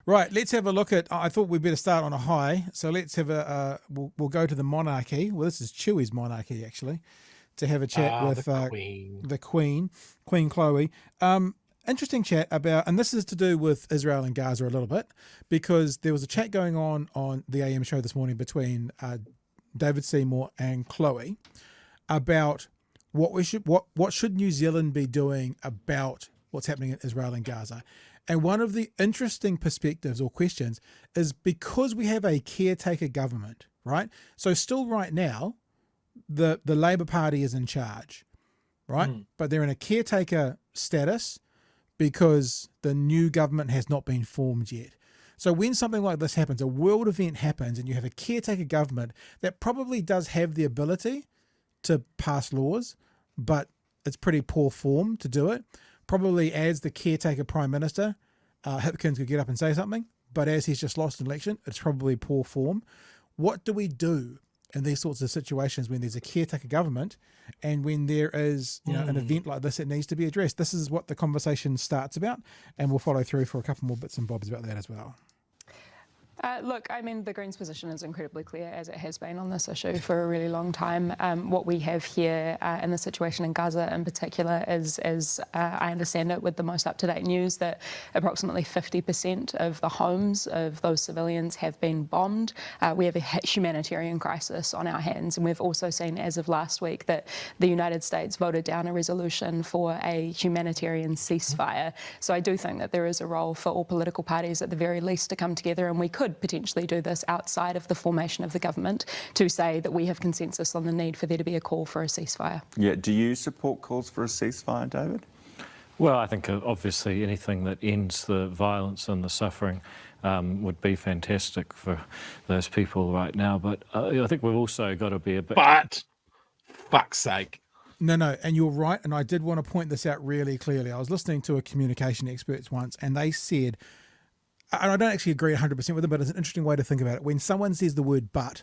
Right, let's have a look at, I thought we'd better start on a high. So let's have we'll go to the monarchy. Well, this is Chewy's monarchy, actually, to have a chat with the Queen Chloe. Interesting chat about, and this is to do with Israel and Gaza a little bit, because there was a chat going on the AM show this morning between David Seymour and Chloe about what should New Zealand be doing about what's happening in Israel and Gaza. And one of the interesting perspectives or questions is, because we have a caretaker government, right? So still right now, the Labour Party is in charge, right? But they're in a caretaker status because the new government has not been formed yet. So when something like this happens, a world event happens, and you have a caretaker government that probably does have the ability to pass laws, but it's pretty poor form to do it. Probably as the caretaker prime minister, Hipkins could get up and say something, but as he's just lost an election, it's probably poor form. What do we do in these sorts of situations when there's a caretaker government and when there is, an event like this that needs to be addressed? This is what the conversation starts about, and we'll follow through for a couple more bits and bobs about that as well. Look, I mean, the Greens' position is incredibly clear, as it has been on this issue for a really long time. What we have here in the situation in Gaza in particular is, as I understand it, with the most up-to-date news, that approximately 50% of the homes of those civilians have been bombed. We have a humanitarian crisis on our hands, and we've also seen, as of last week, that the United States voted down a resolution for a humanitarian ceasefire. So I do think that there is a role for all political parties, at the very least, to come together, and we could potentially do this outside of the formation of the government, to say that we have consensus on the need for there to be a call for a ceasefire. Yeah, do you support calls for a ceasefire, David? Well, I think obviously anything that ends the violence and the suffering would be fantastic for those people right now. But I think we've also got to be a bit... But, fuck's sake. No, and you're right, and I did want to point this out really clearly. I was listening to a communication expert once, and they said, and I don't actually agree 100% with them, but it's an interesting way to think about it. When someone says the word but,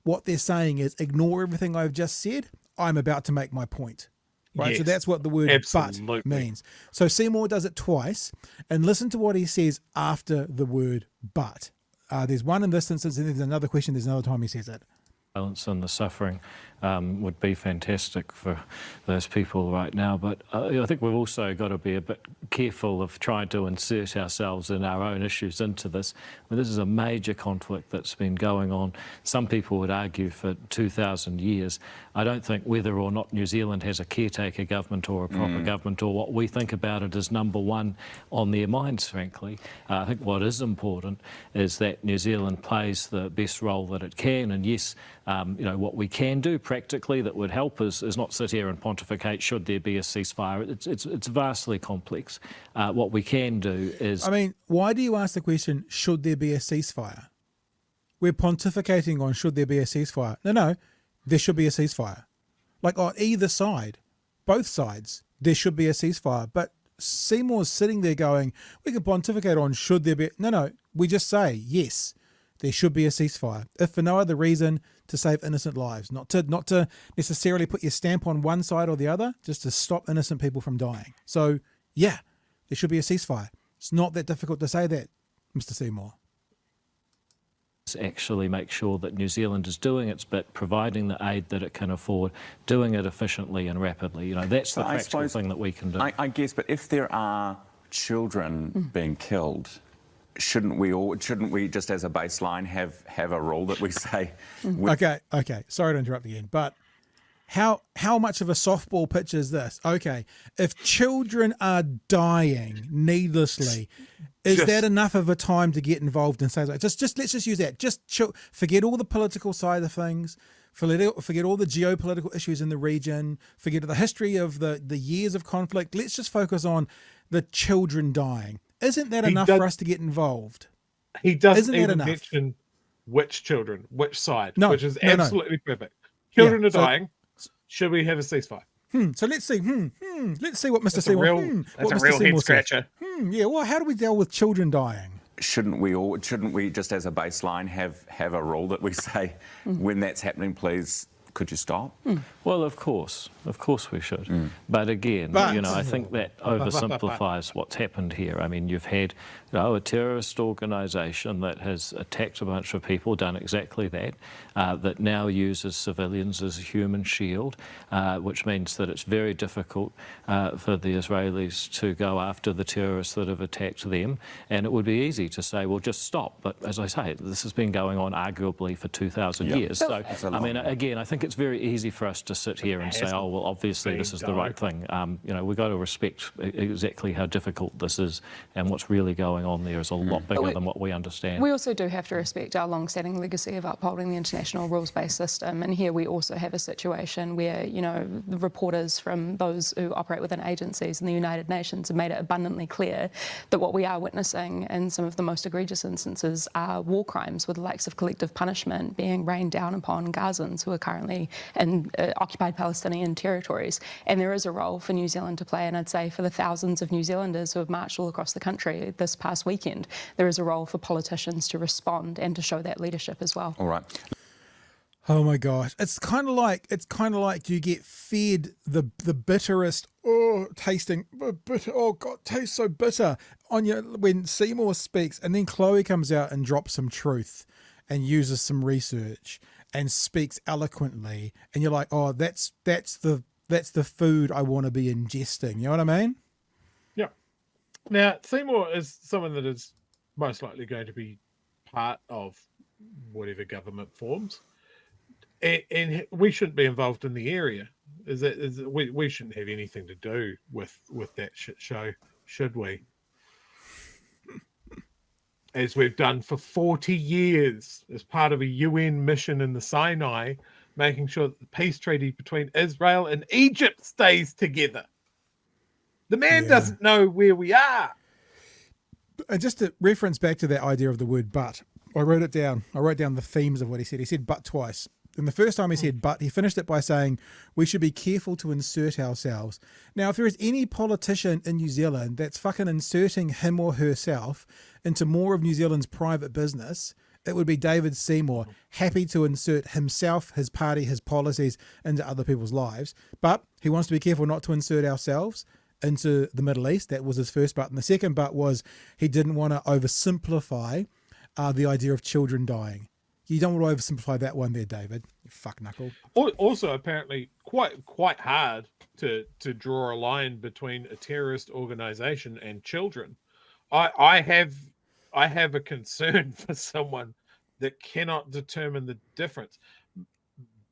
what they're saying is, ignore everything I've just said, I'm about to make my point. Right? Yes, so that's what the word absolutely. but means. So Seymour does it twice, and listen to what he says after the word but. There's one in this instance, and there's another question, there's another time he says it. Violence and the suffering would be fantastic for those people right now. But I think we've also got to be a bit careful of trying to insert ourselves and our own issues into this. I mean, this is a major conflict that's been going on, some people would argue, for 2,000 years. I don't think whether or not New Zealand has a caretaker government or a proper government, or what we think about it, is number one on their minds, frankly. I think what is important is that New Zealand plays the best role that it can, and yes, what we can do practically that would help is not sit here and pontificate should there be a ceasefire. It's vastly complex. What we can do is... I mean, why do you ask the question, should there be a ceasefire? We're pontificating on should there be a ceasefire. No, there should be a ceasefire. Like on either side, both sides, there should be a ceasefire. But Seymour's sitting there going, we can pontificate on should there be... No, we just say, yes, there should be a ceasefire, if for no other reason, to save innocent lives, not to necessarily put your stamp on one side or the other, just to stop innocent people from dying. So, yeah, there should be a ceasefire. It's not that difficult to say that, Mr. Seymour. Actually make sure that New Zealand is doing its bit, providing the aid that it can afford, doing it efficiently and rapidly. That's the practical thing that we can do. I guess, but if there are children being killed, shouldn't we just as a baseline have a rule that we say... Okay, sorry to interrupt again, but how much of a softball pitch is this? Okay, if children are dying needlessly, is that enough of a time to get involved in things like let's just use that. Forget all the political side of things, forget all the geopolitical issues in the region, forget the history of the years of conflict. Let's just focus on the children dying. Isn't that enough for us to get involved? He doesn't even mention which children, which side, which is absolutely perfect. Children are dying. Should we have a ceasefire? So let's see. Let's see what Mr. Seymour. That's a real head scratcher. Yeah. Well, how do we deal with children dying? Shouldn't we just as a baseline have a rule that we say when that's happening, please Could you stop? Well, of course we should. But again, I think that oversimplifies what's happened here. I mean, you've had a terrorist organisation that has attacked a bunch of people, done exactly that, that now uses civilians as a human shield, which means that it's very difficult for the Israelis to go after the terrorists that have attacked them. And it would be easy to say, well, just stop. But as I say, this has been going on arguably for 2,000 years. So, I mean, again, I think it's very easy for us to sit here and say, oh, well, obviously this is the right thing. We've got to respect exactly how difficult this is, and what's really going on there is a lot bigger than what we understand. We also do have to respect our long-standing legacy of upholding the international rules-based system, and here we also have a situation where, the reporters from those who operate within agencies in the United Nations have made it abundantly clear that what we are witnessing in some of the most egregious instances are war crimes with the likes of collective punishment being rained down upon Gazans who are currently in occupied Palestinian territories. And there is a role for New Zealand to play, and I'd say for the thousands of New Zealanders who have marched all across the country this past weekend, there is a role for politicians to respond and to show that leadership as well. All right. Oh my gosh, it's kind of like you get fed the bitterest, tasting bitter. Oh God, tastes so bitter on you when Seymour speaks, and then Chloe comes out and drops some truth and uses some research and speaks eloquently, and you're like, oh, that's the food I want to be ingesting. You know what I mean? Yeah. Now Seymour is someone that is most likely going to be part of whatever government forms. And we shouldn't be involved in the area. We shouldn't have anything to do with that shit show, should we? As we've done for 40 years as part of a UN mission in the Sinai, making sure that the peace treaty between Israel and Egypt stays together. The man doesn't know where we are. And just to reference back to that idea of the word but, I wrote it down. I wrote down the themes of what he said. He said but twice. And the first time he said but, he finished it by saying, we should be careful to insert ourselves. Now, if there is any politician in New Zealand that's fucking inserting him or herself into more of New Zealand's private business, it would be David Seymour, happy to insert himself, his party, his policies into other people's lives. But he wants to be careful not to insert ourselves into the Middle East. That was his first but. And the second but was he didn't want to oversimplify the idea of children dying. You don't want to oversimplify that one there, David. You fuck knuckle. Also, apparently, quite hard to draw a line between a terrorist organization and children. I have a concern for someone that cannot determine the difference.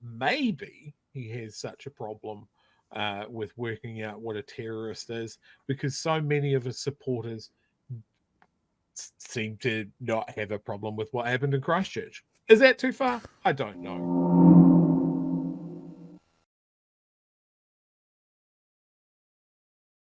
Maybe he has such a problem with working out what a terrorist is, because so many of his supporters seem to not have a problem with what happened in Christchurch. Is that too far? I don't know.